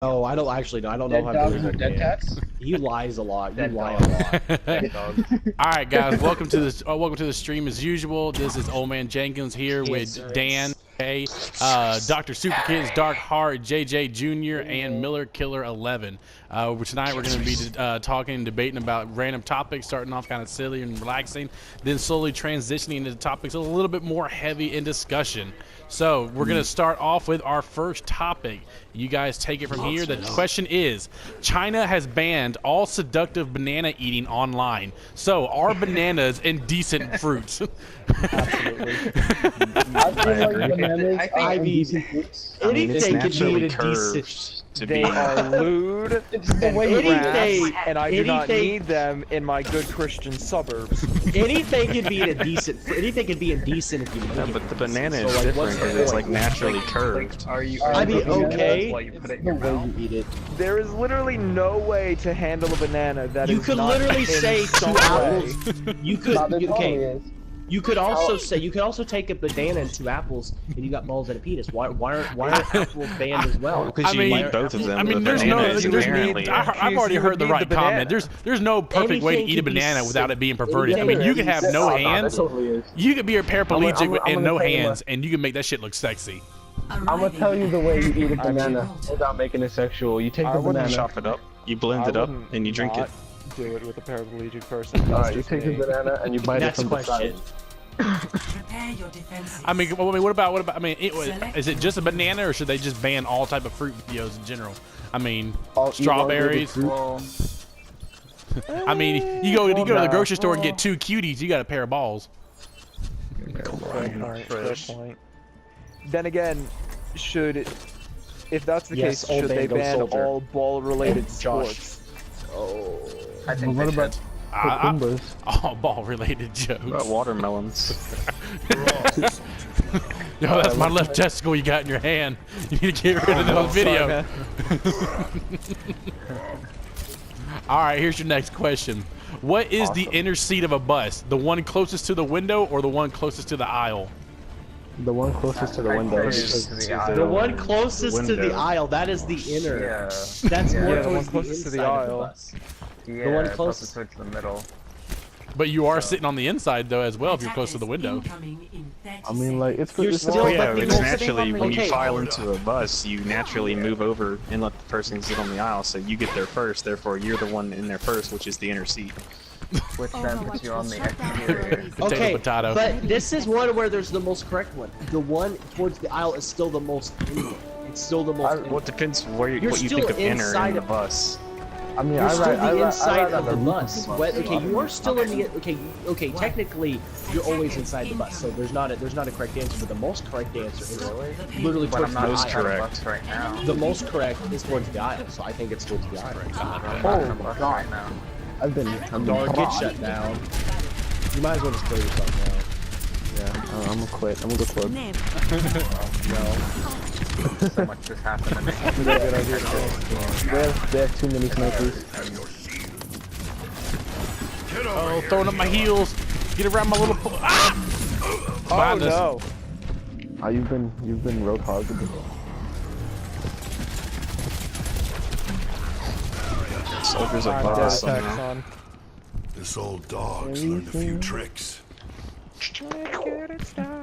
Oh, I don't actually know. I don't know Dead how dogs to are dead cats? He lies a lot. You Dead lie a dogs. lot. Dead dogs. All right, guys, welcome to the stream as usual. This is Old Man Jenkins here with Dan, Dr. Super Kids, Dark Heart, JJ Jr., and Miller Killer 11. Tonight we're going to be talking and debating about random topics, starting off kind of silly and relaxing, then slowly transitioning into topics a little bit more heavy in discussion. So we're going to start off with our first topic. You guys take it from here. The question is, China has banned all seductive banana eating online. So are bananas indecent fruits? Absolutely. I feel like bananas are indecent fruits. Anything could be a curved decent. they are lewd It's the and way you crass, and I do not anything- need them in my good Christian suburbs. Anything could be a decent. Anything could be indecent if you make No, it. but the banana So, is like, different what's the because it's point? like naturally curved. Are you? I mean, okay. While you put it in The your way mouth. you eat it. There is literally no way to handle a banana that You is could not literally in say some two way. apples. You could. Not there totally Okay. is. You could also say. You could also take a banana and two apples, and you got balls and a penis. Why aren't apples banned as well? Because I you mean- eat both of them. I mean, The there's banana no, is there's inherently- I've already You heard would the need right the comment. banana. There's no perfect way to Anything eat a could be banana without it being perverted. I anything mean, you could can be have said. no Oh, hands. that totally is. You could be a paraplegic I'm and gonna no tell you hands, and you can make that shit look sexy. I'm gonna tell you the way you eat a banana without making it sexual. You take I the wouldn't banana. Chop it up, you blend I it up, wouldn't and you drink it. not do it with a paraplegic person. Alright, you take the banana and you bite Next it from the question. side. Prepare your defenses. I mean, what about? I mean, is it just a banana, or should they just ban all type of fruit videos in general? I mean, All strawberries. elongated fruit. Well, I mean, you go to the grocery store and get two cuties, you got a pair of balls. Alright, fair point. Then again, if that's the Yes, case, old should man they go ban soldier. all ball-related Josh. sports? I think What they about should. cucumbers? All ball-related About jokes. watermelons. Yo, that's my left testicle you got in your hand. You need to get rid of it on video. All right, here's your next question. What is the inner seat of a bus? The one closest to the window or the one closest to the aisle? The one closest to the window. Closest to the aisle. The one closest to the Window. aisle. That is the inner. Yeah. That's more Yeah, the one towards closest to the inside of aisle. bus. Yeah, The one closest closest- to the middle. But you are sitting on the inside though as well if you're close to the Attackers window. incoming in 30 I mean, like, it's You're it's still- Well, yeah, but it's people naturally when Okay. you file into a bus, you naturally move over and let the person sit on the aisle, so you get there first. Therefore, you're the one in there first, which is the inner seat. Which then puts you on the Shut down exterior. enemies. Okay, Potato. but this is one where there's the most correct one. The one towards the aisle is still the most inward. It's still the most Well, it depends where You're what you still think of inner inside in the of- bus. I mean, You're I still ride- I the ride- I inside ride on of the roof bus. of But okay, you are still in the okay. Technically, you're always inside the bus, so there's not a correct answer. But the most correct answer is literally But towards I'm the not Most on aisle. the correct. bus right now. The most correct is towards the aisle, so I think it's towards the aisle. I'm not Oh on the my bus God. right now. I've been Door get shut down. You might as well just kill yourself now. Yeah, I'm gonna quit. I'm gonna go club. So much just happened to me. They have too many snipers. Oh, throwing up my heels. Get around my little. Ah! Oh Behind us. no! You've been road hogged. Soldiers are I'm dead boss attack, somehow. son. This old dog's learned a few tricks. All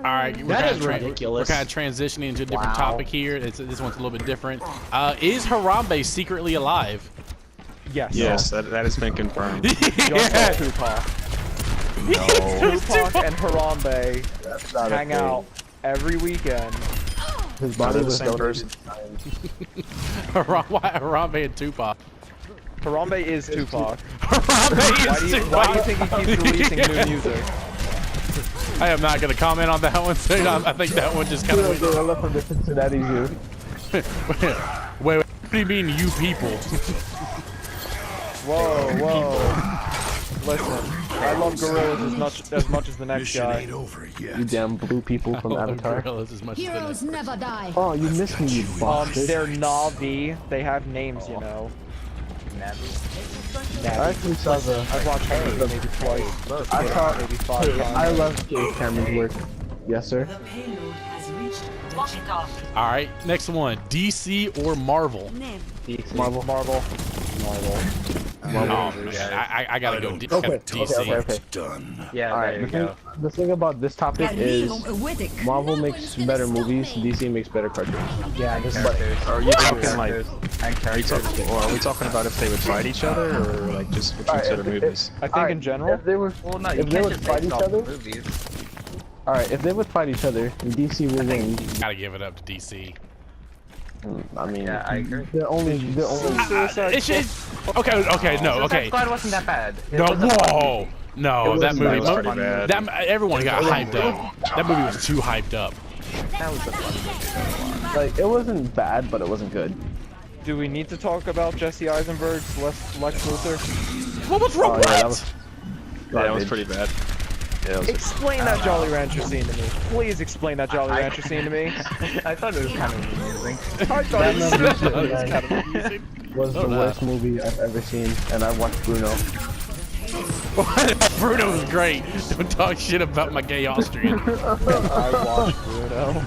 right, That is ridiculous. We're kind of transitioning into a different Wow. topic here. This one's a little bit different. Is Harambe secretly alive? Yes. Yes, that has been confirmed. Just like Tupac. No. Tupac and Harambe That's not hang a thing. out every weekend. His They're body the was same donated. Why Harambe and Tupac? Harambe is Tupac. Harambe Why is do you Tupac. think he keeps releasing new music? I am not going to comment on that one. So I think that one just kind of. I left from the Cincinnati Zoo. Wait, what do you mean, you people? Whoa. Listen, I love gorillas as much as the next Mission guy. ain't over yet. You damn blue people from Avatar. Gorillas as much as Heroes the never die. Oh, you missed me, you bastard. They're Navi. They have names, you know. I actually saw the. I've watched it maybe twice. I saw. Maybe 5 times. I love James Cameron's work. Yes, sir. The payload has reached All right, next one. DC or Marvel? Marvel. Oh, man, I gotta go DC. Okay. Done. Yeah, All right. there you go. The thing about this topic is Marvel makes better movies, DC makes better cartoons. Yeah, this is Are you talking like? And Are characters. we talking about if they would fight each other, or like just which ones are the movies? I think in general, if they were, Well, no, you if they can't would just fight base each it off other, the movies. all right, if they would fight each other, DC would win. Gotta give it up to DC. I mean, Yeah, I agree. they're only. It's just, okay, no, okay. Suicide Squad wasn't that bad. It No, wasn't fun. whoa, no, that movie, was pretty bad. that everyone got hyped up. That movie was too hyped up. That was a fun movie. Like, it wasn't bad, but it wasn't good. Do we need to talk about Jesse Eisenberg's Lex Luthor? What was wrong? Yeah, What? That was pretty bad. Explain that Jolly Rancher scene to me. Please explain that Jolly Rancher scene to me. I thought it was kind of amusing. I thought it was Kind of amusing. Was the worst movie I've ever seen, and I watched Bruno. Bruno was great. Don't talk shit about my gay Austrian. I watched Bruno.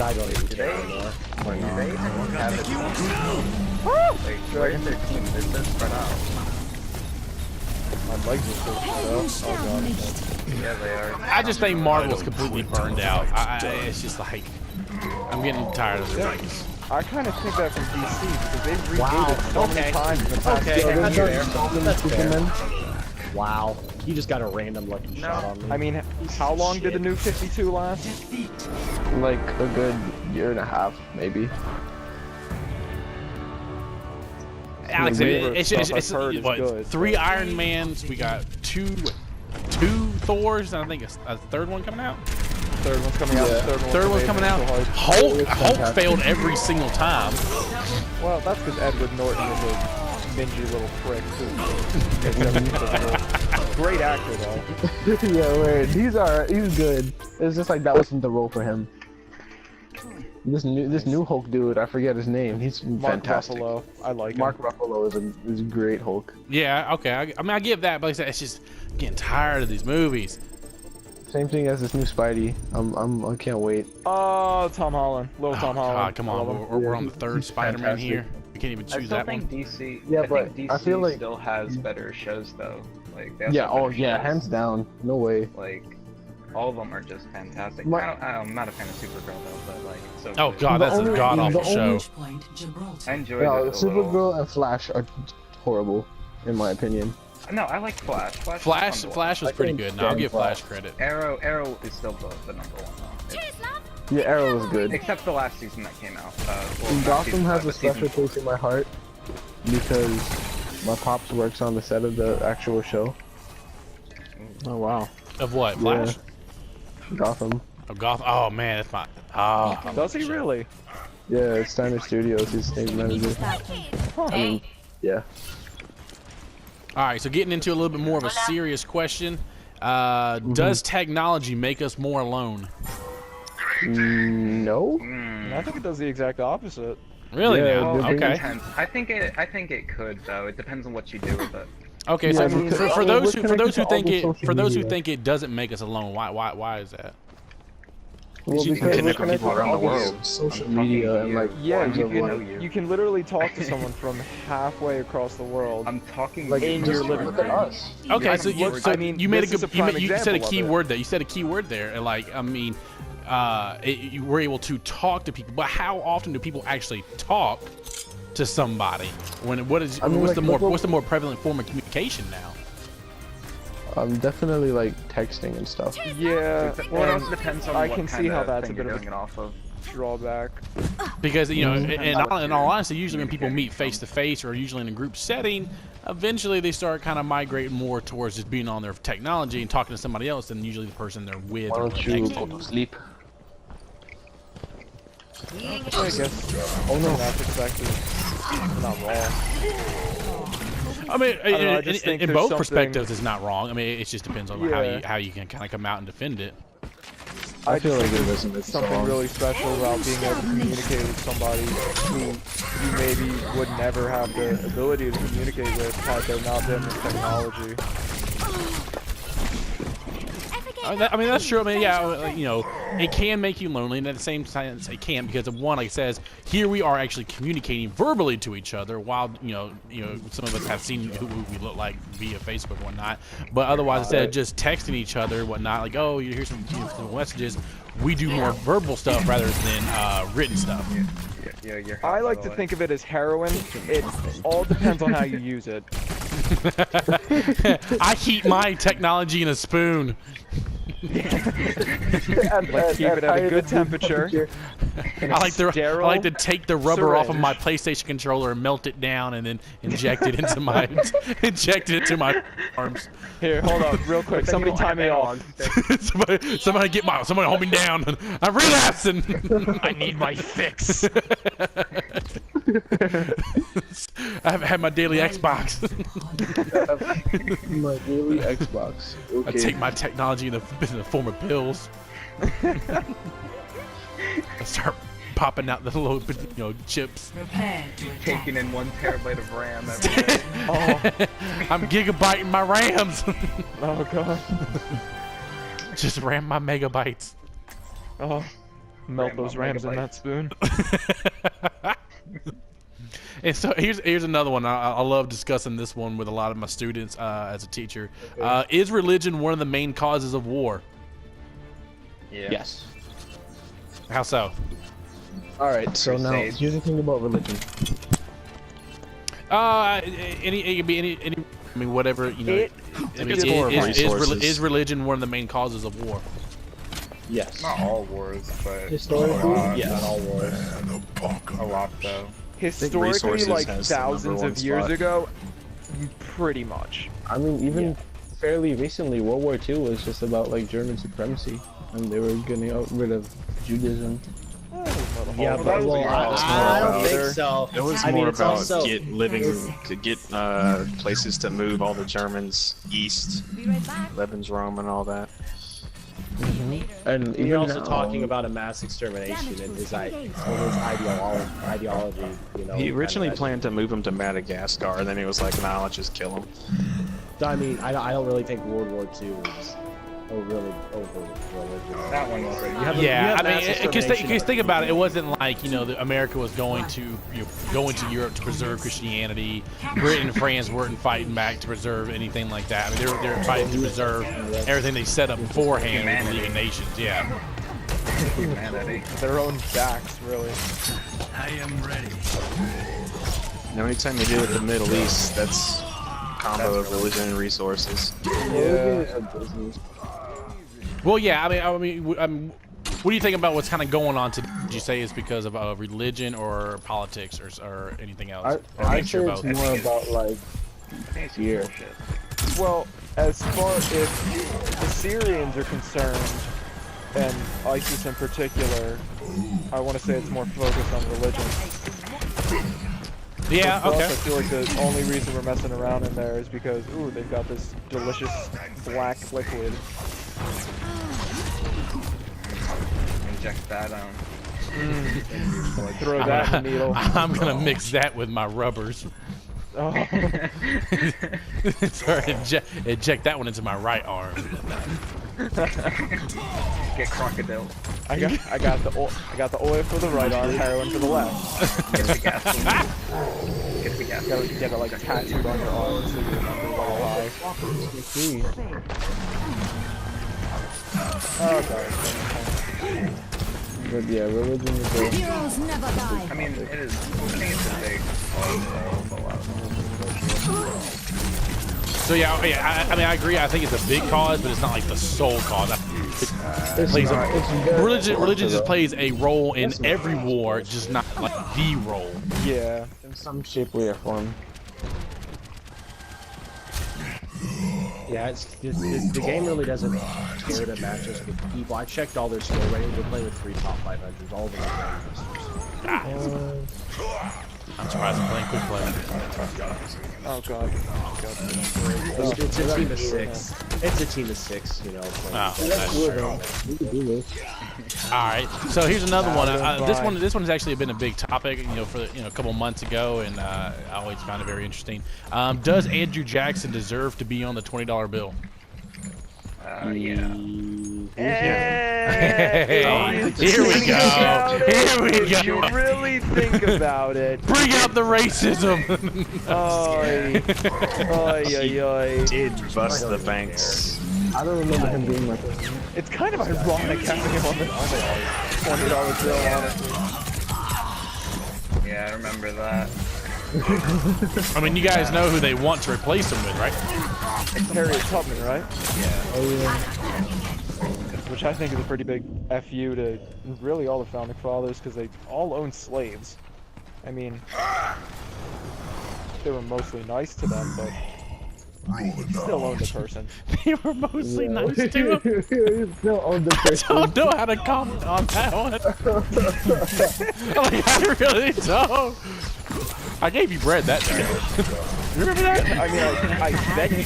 I don't even Do care they anymore. even have it? Like, where's their team? They're so spread out. My legs are so spread out. Oh god. Yeah, they are. I just think Marvel's completely burned out. It's just like, I'm getting tired of the race. I kind of think that from DC because they've rebooted so many times in the past. That's fair. Wow. You just got a random lucky shot on me. I mean, how long did the new 52 last? Like a good year and a half, maybe. Alex, Weaver it's stuff I've heard is what, good. 3 Iron Mans, we got two Thors, and I think a third one coming out. Third one's coming out. Yeah. Third one's coming out. Hulk failed every single time. Well, that's because Edward Norton is a mingy little prick. Great actor though. Yeah, weird. He's good. It's just like that wasn't the role for him. This new Hulk dude, I forget his name. He's Mark fantastic. Ruffalo, I like Mark him. Ruffalo is a great Hulk. Yeah, okay. I mean, I give that, but like I said, it's just getting tired of these movies. Same thing as this new Spidey. I can't wait. Oh, Tom Holland, little Tom Holland. God, come on, Love him. we're on the third Spider-Man here. We can't even I choose still that think one. DC. Yeah, I but think DC I feel like- still has better shows though. Like they have Yeah. some Oh better yeah. shows. Hands down. No way. Like all of them are just fantastic. I'm not a fan of Supergirl though, but like so. Oh good. God, that's a only- god the awful show. only- Point Gibraltar. I enjoyed No, it a little. Supergirl and Flash are horrible, in my opinion. No, I like Flash. Flash is fun to watch. Flash was I pretty think good. Now I'll Dan give Flash. Flash credit. Arrow is still the number one though. Yeah, Arrow was good. Except the last season that came out. Well, not Gotham season has five, a but season special four. place in my heart because my pops works on the set of the actual show. Oh wow. Of what? Flash? Gotham. Oh, Gotham. Oh man, that's my. Oh. Does he really? Yeah, it's Standard Studios. He's stage manager. I mean, yeah. All right, so getting into a little bit more of a serious question. Does technology make us more alone? No. I think it does the exact opposite. Really? Yeah, Now? it Okay. Depends. I think it could though. It depends on what you do with it. Okay. Yeah, So because for we're those who connected to all think the it social media. it doesn't make us alone, why is that? Well, you can because we're connect with connected people to around all the world. social I'm talking media to and you. like Yeah, forms you of, know can you. you can literally talk to someone from halfway across the world. I'm talking like in your living look at room. us. Okay, Yeah, so I mean, you made a this is good a prime you said a example key of it. word there. You said a key word there. And like I mean, you were able to talk to people, but how often do people actually talk to somebody? What's like, the more prevalent form of communication now? Definitely like texting and stuff. Yeah, Well, it and also depends on I what can kind see how of that's a thing bit you're of doing it a off of. drawback. Because in Mm-hmm. all honesty, usually when people meet face to face or usually in a group setting, eventually they start kind of migrating more towards just being on their technology and talking to somebody else than usually the person they're with. Why or don't next you to. go to sleep? I guess. Oh no, from that perspective, it's not wrong. I mean, don't know, I just think in there's both something- perspectives, it's not wrong. I mean, it just depends on Yeah. how you can kind of come out and defend it. I feel like think it there's was something really special about being able to communicate with somebody who you maybe would never have the ability to communicate with had there not been this technology. I mean, that's true. I mean, yeah, you know, it can make you lonely, and at the same time, it can't, because of one, like it says, here we are actually communicating verbally to each other, while you know, some of us have seen who we look like via Facebook and whatnot. But otherwise, instead of just texting each other and whatnot, like, oh, here's some messages, we do more verbal stuff rather than written stuff. Yeah, I like to think of it as heroin. It all depends on how you use it. I keep my technology in a spoon. Let's keep it at a good temperature. I like to take the rubber off of my PlayStation controller and melt it down, and then inject it into my arms. Here, hold on, real quick. Somebody tie me off. somebody hold me down. I'm relapsing. I need my fix. I've had my daily Xbox. My daily Xbox. Okay. I take my technology in the form of pills. I start popping out the little, chips. Prepare to attack. Taking in 1 terabyte of RAM every day. I'm gigabyting my RAMs. Oh god. Just ram my megabytes. Oh, melt those RAMs in that spoon. And so here's another one. I love discussing this one with a lot of my students as a teacher. Is religion one of the main causes of war? Yeah. Yes. How so? All right. So now, Crusade. here's the thing about religion. It could be any. I mean, whatever I mean, It's more of resources. is religion one of the main causes of war? Yes. Not all wars, but Historically, yes. not all wars. And a buck A lot though. Historically, resources like has the thousands #1 of years spot. ago, pretty much. I mean, even fairly recently, World War II was just about like German supremacy, and they were getting rid of Judaism. Yeah, Well, but that was well, the I don't other- think so. It was I mean, more it's about also- get places to move all the Germans east, Lebanon's Rome, and all that. And You're even also now, talking about a mass extermination and his ideology. You know, He originally kind of planned to move him to Madagascar, and then he was like, "Nah, let's just kill him." I mean, I don't really think World War II was really over religion. That one was. Yeah, I mean, because think about it, it wasn't like America was going to going to Europe to preserve Christianity. Britain and France weren't fighting back to preserve anything like that. I mean, they're fighting to preserve everything they set up beforehand with the League of Nations. Yeah. Humanity. Their own backs, really. I am ready. Now, anytime you deal with the Middle East, that's a combo of religion and resources. Yeah. Well, yeah. I mean, what do you think about what's kind of going on today? Would you say it's because of religion or politics or anything else? Or a I mixture say of it's both? more about like fear. Well, as far as the Syrians are concerned, and ISIS in particular, I want to say it's more focused on religion. Yeah. For us, Okay. I feel like the only reason we're messing around in there is because, ooh, they've got this delicious black liquid. Inject that on. Throw that in the needle. I'm gonna mix that with my rubbers. Oh. Sorry, eject that one into my right arm. Get crocodile. I got the oil for the right arm, heroin for the left. Get the gasoline. Get the You gasoline. gotta get it like tattooed on your arm so you remember why. Okay. But yeah, religion is a Heroes never die. I mean, it is. I think it's a big part of a lot of So yeah, I mean, I agree. I think it's a big cause, but it's not like the sole cause. Religion just plays a role in every war, just not like the role. Yeah. in some shape, way, or form. Yeah, the game really doesn't care to match us with people. I checked all their skill ratings. We're playing with 3 top 500s. All of them are Grandmasters. I'm surprised I'm playing quick play. Oh god. It's a team of 6. It's a team of 6, you know. Oh, that's true. We can do this. All right, so here's another one. This one has actually been a big topic, you know, for a couple months ago, and I always found it very interesting. Does Andrew Jackson deserve to be on the $20 bill? Yeah. Hey, here we go. Here we If you go. really think about it. Bring out the racism. Oy. Oy, oy, oy. Did bust the banks. I don't remember him being like this. It's kind of ironic having him on the $20 bill, honestly. Yeah, I remember that. I mean, you guys know who they want to replace him with, right? It's Harriet Tubman, right? Yeah. Oh yeah. Which I think is a pretty big FU to really all the founding fathers, because they all owned slaves. I mean, they were mostly nice to them, but still owned a person. They were mostly nice to him. He still owned the I person. don't know how to comment on that one. Like, I really don't. I gave you bread that day. You remember that? I mean, I bet you.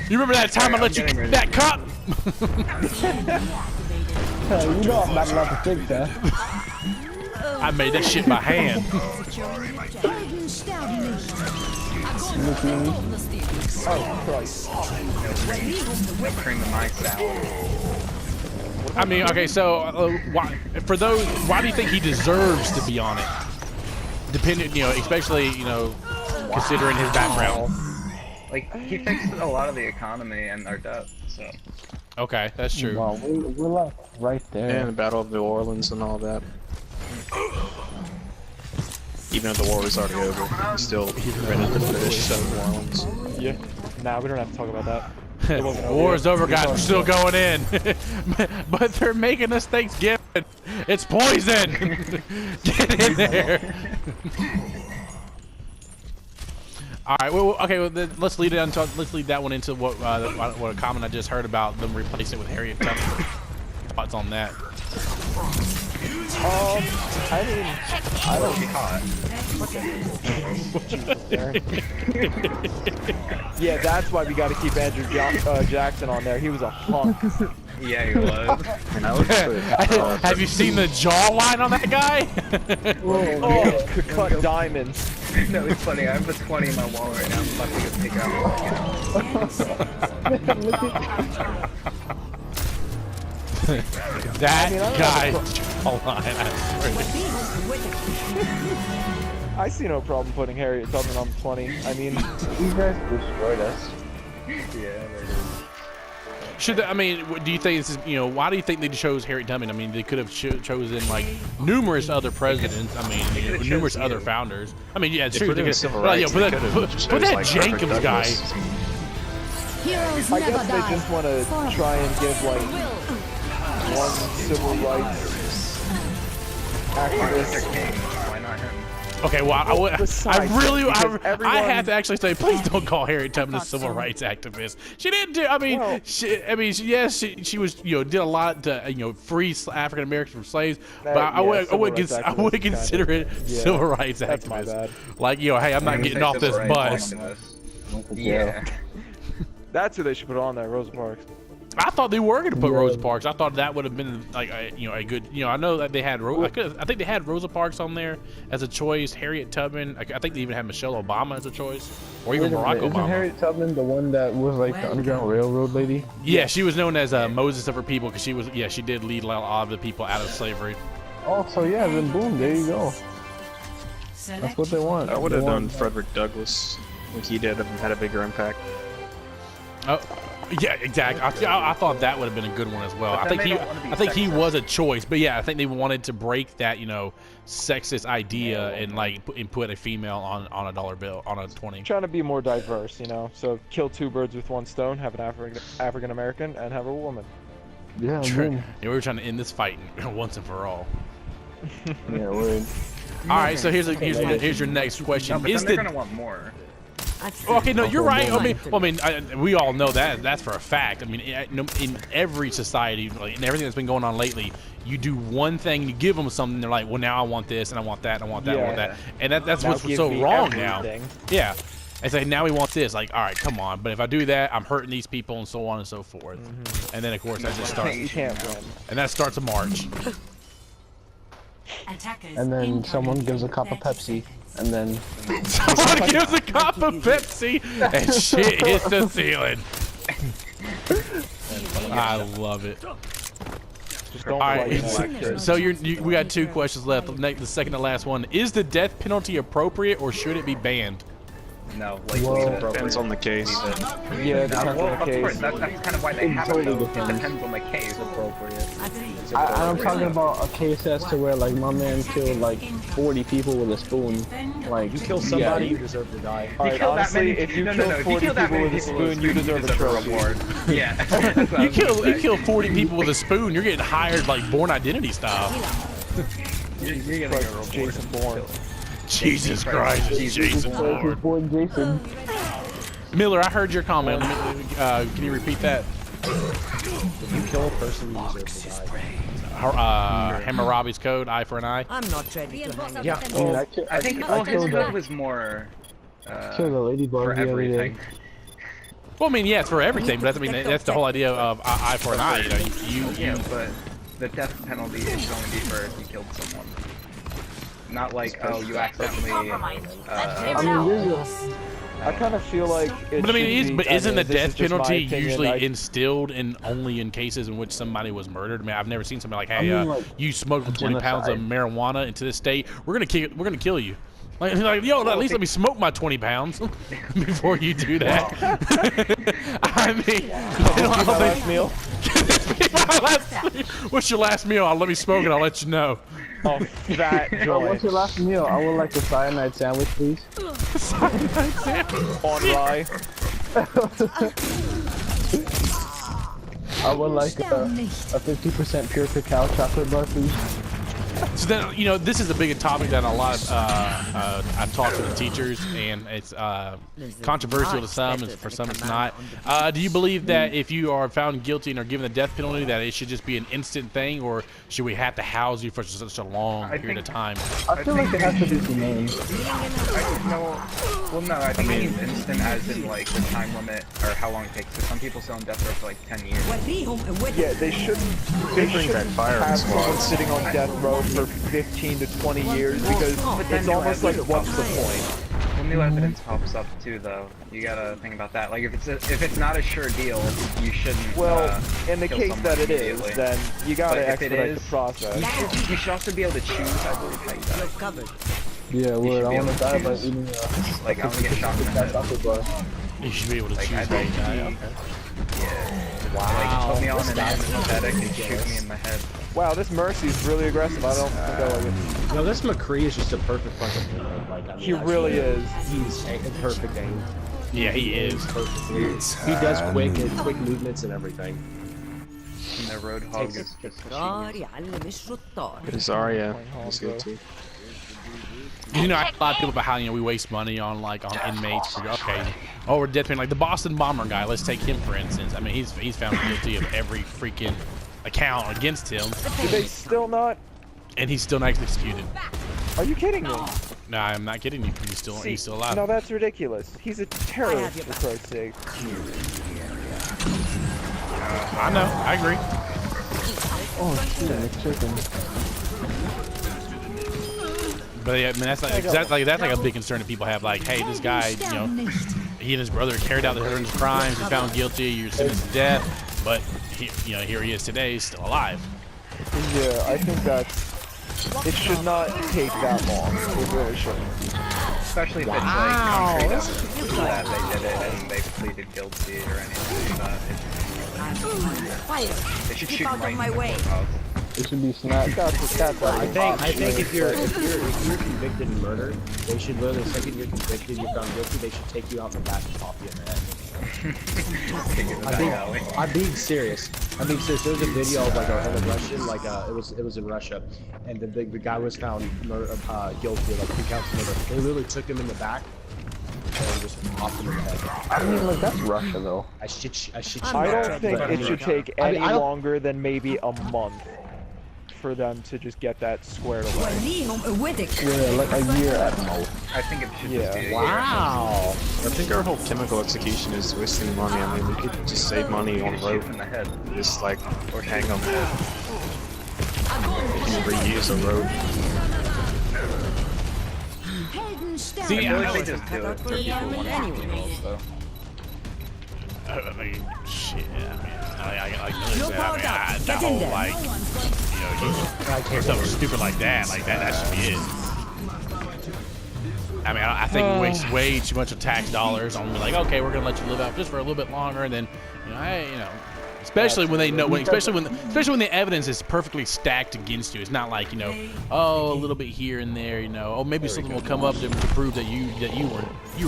You remember that time I let you get that cup? You know I'm not allowed to think that. I made that shit by hand. Oh, Christ. No cream of my salad. I mean, okay, so why do you think he deserves to be on it? Depending, you know, especially, you know, considering his background. Like, he fixed a lot of the economy and our debt, so. Okay, that's true. Wow, we're like right there. And the Battle of New Orleans and all that. Even though the war was already over, he still rented the British out of New Orleans. Yeah. Nah, we don't have to talk about that. War's over, guys. We're still going in. But they're making us Thanksgiving. It's poison. Get in there. All right. Well, okay. Well, then let's lead that one into what a comment I just heard about them replacing it with Harriet Tubman. Thoughts on that? I mean, I don't be hot. Yeah, that's why we got to keep Andrew Jackson on there. He was a hunk. Yeah, he was. Have you seen the jawline on that guy? Oh, could cut diamonds. No, it's funny. I have the 20 in my wallet right now. I'm about to go take it out. That guy jawline. I see no problem putting Harriet Tubman on 20. I mean, You guys destroyed us. Should they, I mean, do you think this is, you know, why do you think they chose Harriet Tubman? I mean, they could have chosen like numerous other presidents. I mean, numerous other founders. I mean, yeah, it's true. Put in civil rights, Put they that, could've put chose, that like, Jenkins Frederick guy. Douglass. Heroes I never guess they die. just want to try and give like one civil rights activist. Why not him? Okay, well, I besides really, that, because I have to actually say, please don't call Harriet Tubman a civil rights activist. She didn't do. I mean, Well- yes, she was, you know, did a lot to, you know, free African Americans from slaves. But Yeah, I would civil rights would activist, consider it yeah, civil rights that's my activist. bad. Like, you know, hey, I'm not getting off this bus. Yeah. That's who they should put on there, Rosa Parks. I thought they were going to put Rosa Parks. I thought that would have been like a, you know, a good, you know, I know that they had I think they had Rosa Parks on there as a choice, Harriet Tubman. I think they even had Michelle Obama as a choice, or even Barack Isn't Obama. Harriet Tubman the one that was like the Underground Railroad lady? Yeah, she was known as Moses of her people because she was, yeah, she did lead a lot of the people out of slavery. Oh, so yeah, then boom, there you go. That's what they want. I would They have done want- Frederick Douglass. I think he did have had a bigger impact. Oh, yeah, exactly. I thought that would have been a good one as well. But I then think they don't wanna be he sexist. was a choice, but yeah, I think they wanted to break that, you know, sexist idea and like put a female on a dollar bill, on a 20. Trying to be more diverse, you know. So kill two birds with one stone. Have an African American and have a woman. Yeah, Yeah, boom. we were trying to end this fight once and for all. Yeah, word. All right, so here's your next question. No, but Is then they're the gonna want more. Okay, no, you're right. We all know that. That's for a fact. I mean, in every society, like, in everything that's been going on lately, you do one thing, and you give them something, they're like, well, now I want this, and I want that, and I want that, and I want that. And that's Now what's give so me wrong everything. now. Yeah. It's like, now we want this. Like, all right, come on. But if I do that, I'm hurting these people, and so on and so forth. And then, of course, that just starts. You can't win. And that starts a march. And then someone gives a cup of Pepsi, and then Someone gives a cup of Pepsi, and shit hits the ceiling. I love it. Just don't All play right, electric. so we got 2 questions left. The second to last one: is the death penalty appropriate, or should it be banned? No, like Depends on the case. Yeah, it depends on the of course, case. that's kind of why they have it totally though. depends. It depends on the case. Appropriate. I'm talking about a case as to where like my man killed like 40 people with a spoon. Like You kill somebody, you deserve to die. Alright, kill that honestly, many- if you no, kill no, if you 40 kill that people many with a people with spoon, you deserve a trophy. reward. Yeah. That's what I You was gonna say. kill 40 people with a spoon, you're getting hired like Born Identity style. You're getting Like a reward. Jason Bourne. Jesus Christ, it's Jason Bourne. Boy Jason. Miller, I heard your comment. Can you repeat that? If you kill a person, you deserve to die. Hammurabi's code, eye for an eye. I'm not ready to hang Yeah. I mean, I think I his killed code a, was more killed a ladybug for the other day. everything. Well, I mean, yeah, it's for everything, but that's the whole idea of eye for an eye. You know, Yeah, but the death penalty should only be for if you killed someone. Not like, oh, you accidentally. I mean, this is I kind of feel like it But I mean, shouldn't be- isn't the this is death just my penalty opinion, usually instilled in only in cases in which somebody was murdered? I mean, I've never seen somebody like, hey, mean, like, you smoked 20 pounds of genocide. marijuana into this state. We're gonna kill you. Like, yo, at least let me smoke my 20 pounds before you do that. I mean, my last meal. What's your last meal? Let me smoke it. I'll let you know. Oh, that Oh, joint. what's your last meal? I would like a cyanide sandwich, please. On rye. I would like a 50% pure cacao chocolate bar, please. So then, you know, this is a big topic that a lot of I've talked to the teachers, and it's controversial to some, and for some it's not. Do you believe that if you are found guilty and are given the death penalty, that it should just be an instant thing, or should we have to house you for such a long period of time? I feel like it has to be humane. I think it means instant as in like the time limit or how long it takes. Because some people stay on death row for like 10 years. Yeah, they shouldn't have someone sitting on death row for 15 to 20 years because it's almost like what's the point? When new evidence pops up too, though, you gotta think about that. Like if it's not a sure deal, you shouldn't. Well, in the kill case someone that it is, immediately. then you But gotta if it expedite is, the process. you should also be able to choose, I believe, how you die. Yeah, should I be want able to to die by choose. eating Like I want to get shot in the head. chocolate bar. You should be able to Like choose I how you think die. Like put me on an anesthetic and shoot me in the head. Wow, this Mercy's really aggressive. I don't think I like it. No, this McCree is just a perfect fucking teammate. Like, I mean, He really is. He's a perfect aim. Yeah, he is. Perfectly. He does quick movements and everything. And the Roadhog is just Zarya is good too. You know, I a lot of people about how, you know, we waste money on inmates. Okay, oh, we're death penalty. Like the Boston bomber guy. Let's take him for instance. I mean, he's found guilty of every freaking account against him, Did they still not? and he's still not executed. Are you kidding me? No, I'm not kidding you. He's still alive. No, that's ridiculous. He's a terrorist, for Christ's sake. I know. I agree. Oh shit, it's chicken. But yeah, I mean, that's like a big concern that people have. Like, hey, this guy, you know, he and his brother carried out the horrendous crimes. He's found guilty. You're sentenced to death, but here he is today, still alive. Yeah, I think it should not take that long. It really shouldn't. especially if it's like concrete evidence that they did it and they pleaded guilty or anything like that. They should shoot him right in the courthouse. It should be snapped. I think if you're convicted in murder, they should literally, the second you're convicted, you're found guilty, they should take you out in the back and pop you in the head. I'm being serious. I'm being serious. There was a video of like a Russian, like it was in Russia, and the guy was found guilty of like 3 counts of murder. They literally took him in the back, and just hop them in the head. I mean, like, that's Russia, though. I shit you I not, don't think but- it should take any I don't- longer than maybe a month for them to just get that squared away. Yeah, like a year at most. I think it should Yeah. just be a year. Wow. I think our whole chemical execution is wasting money. I mean, we could just save money on Shoot rope. in the head. Just like, or hang them. If you reuse a rope. See, I feel like I they just do it for people who want to be people, so. I mean, shit. I that whole like, you know, something stupid like that. Like that should be it. I mean, I think we waste way too much of tax dollars on like, okay, we're gonna let you live out just for a little bit longer, and then, you know, especially when they know, especially when the evidence is perfectly stacked against you. It's not like, you know, oh, a little bit here and there, you know, oh, maybe something will come up to prove that you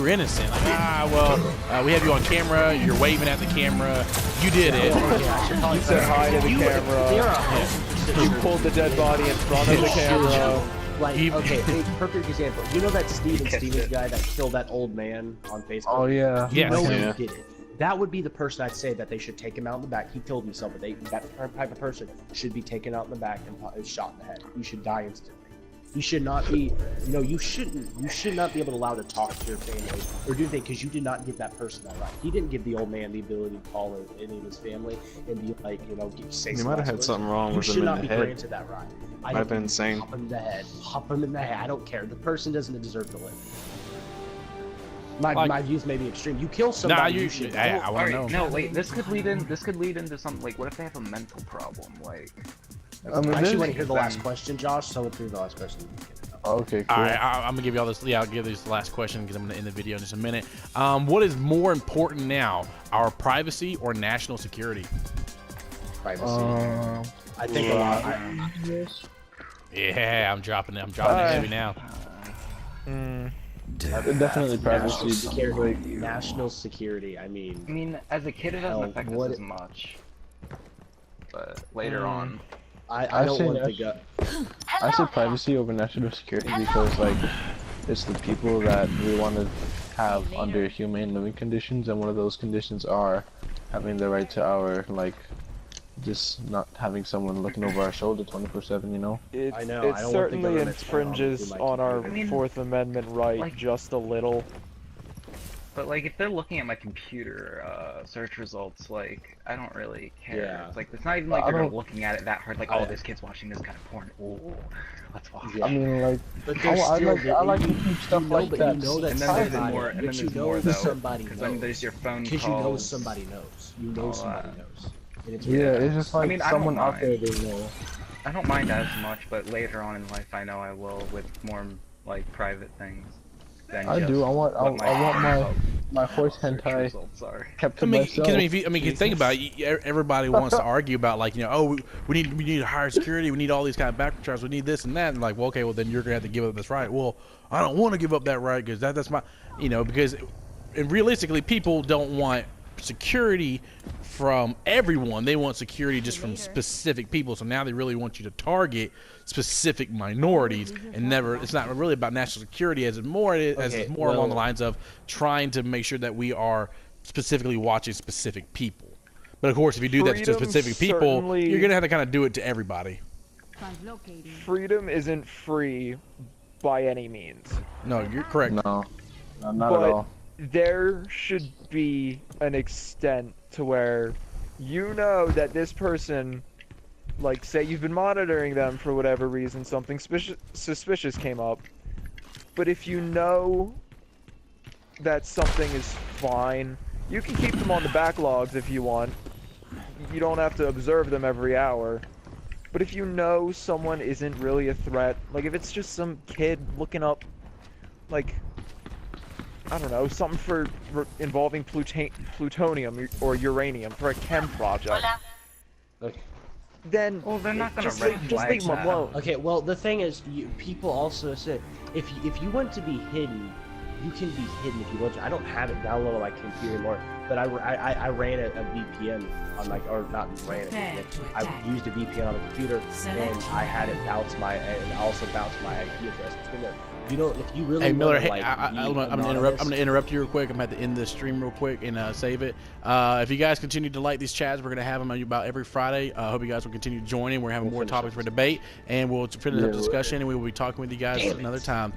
were innocent. Like, well, we have you on camera, you're waving at the camera, you did it. You said hi to the camera. You pulled the dead body in front of the camera. Like, okay, a perfect example. You know that Stevens guy that killed that old man on Facebook? Oh, yeah. You know Yeah. he did it. That would be the person I'd say that they should take him out in the back. He killed himself, but that type of person should be taken out in the back and shot in the head. You should die instantly. You should not be, you should not be able to allow to talk to your family or do anything because you did not give that person that right. He didn't give the old man the ability to call any of his family and be like, say He some might have nice had words. something wrong You with should him in not the be head. granted that right. Might have been insane. Hop him in the head. Hop him in the head. I don't care. The person doesn't deserve to live. My views may be extreme. You kill somebody, you should. I want to know. Alright, no, wait, this could lead into something, like, what if they have a mental problem, like... I mean, I actually there's- want to hear the last question, Josh. So we'll do the last question. Okay, cool. All right, I'm gonna give you all this. Yeah, I'll give this the last question because I'm gonna end the video in just a minute. What is more important now, our privacy or national security? Privacy. I think a lot. Yeah, I'm dropping it. I'm dropping it heavy now. Definitely privacy. National security. I mean, as a kid, it doesn't Hell, affect what- us as much. But later on... I don't want to go. I say privacy over national security because, like, it's the people that we want to have under humane living conditions, and one of those conditions are having the right to our, like, just not having someone looking over our shoulder 24/7, you know? I know, It I don't want the certainly government spying on infringes my on our computer. Fourth Amendment right like- just a little. But, like, if they're looking at my computer search results, like, I don't really care. Yeah. It's like, it's not even like I they're don't- looking at it that hard, like, oh, this kid's watching this kind of porn. Ooh, let's watch. Yeah. I mean, like, But I, there's I still like to keep stuff like but that. you know that And then there's somebody, more, and then but you there's know more, that though. somebody Because knows. then there's your phone Because calls. you know somebody knows. You know all somebody that. knows. And it's Yeah, it's just like mean, I don't someone out mind. there they know. I don't mind as much, but later on in life, I know I will with more, like, private things. Than I just do. I want what my horse search hentai results are. kept to I mean, myself. because if you think about it, everybody wants to argue about, like, oh, we need higher security, we need all these kind of background checks, we need this and that, and like, well, okay, well then you're gonna have to give up this right. Well, I don't want to give up that right because that's my, because, and realistically, people don't want security from everyone. They want security just from specific people. So now they really want you to target specific minorities, and it's not really about national security as it's more along the lines of trying to make sure that we are specifically watching specific people. But of course, if you do that to Freedom specific people, certainly- you're gonna have to kind of do it to everybody. Freedom isn't free by any means. No, you're correct. No, not But at all. there should be an extent to where you know that this person, like, say you've been monitoring them for whatever reason, something suspicious came up, but if you know that something is fine, you can keep them on the backlogs if you want. You don't have to observe them every hour. But if you know someone isn't really a threat, like if it's just some kid looking up, like, I don't know, something involving plutonium or uranium for a chem project, then Well, they're not gonna just red leave flag them alone. Okay, well, the thing is, people also say if you want to be hidden, You can be hidden if you want to. I don't have it downloaded on my computer anymore, but I ran a VPN on my, or not ran a VPN. I used a VPN on the computer, and I had it bounce my, and also bounce my IP address between them. You know, if you really Hey Miller, wanna, hey, like, I'm gonna interrupt you real quick. I'm gonna have to end the stream real quick and save it. If you guys continue to like these chats, we're gonna have them about every Friday. I hope you guys will continue joining. We're having more topics for debate, and we'll finish up the discussion, and we will be talking with you guys another time.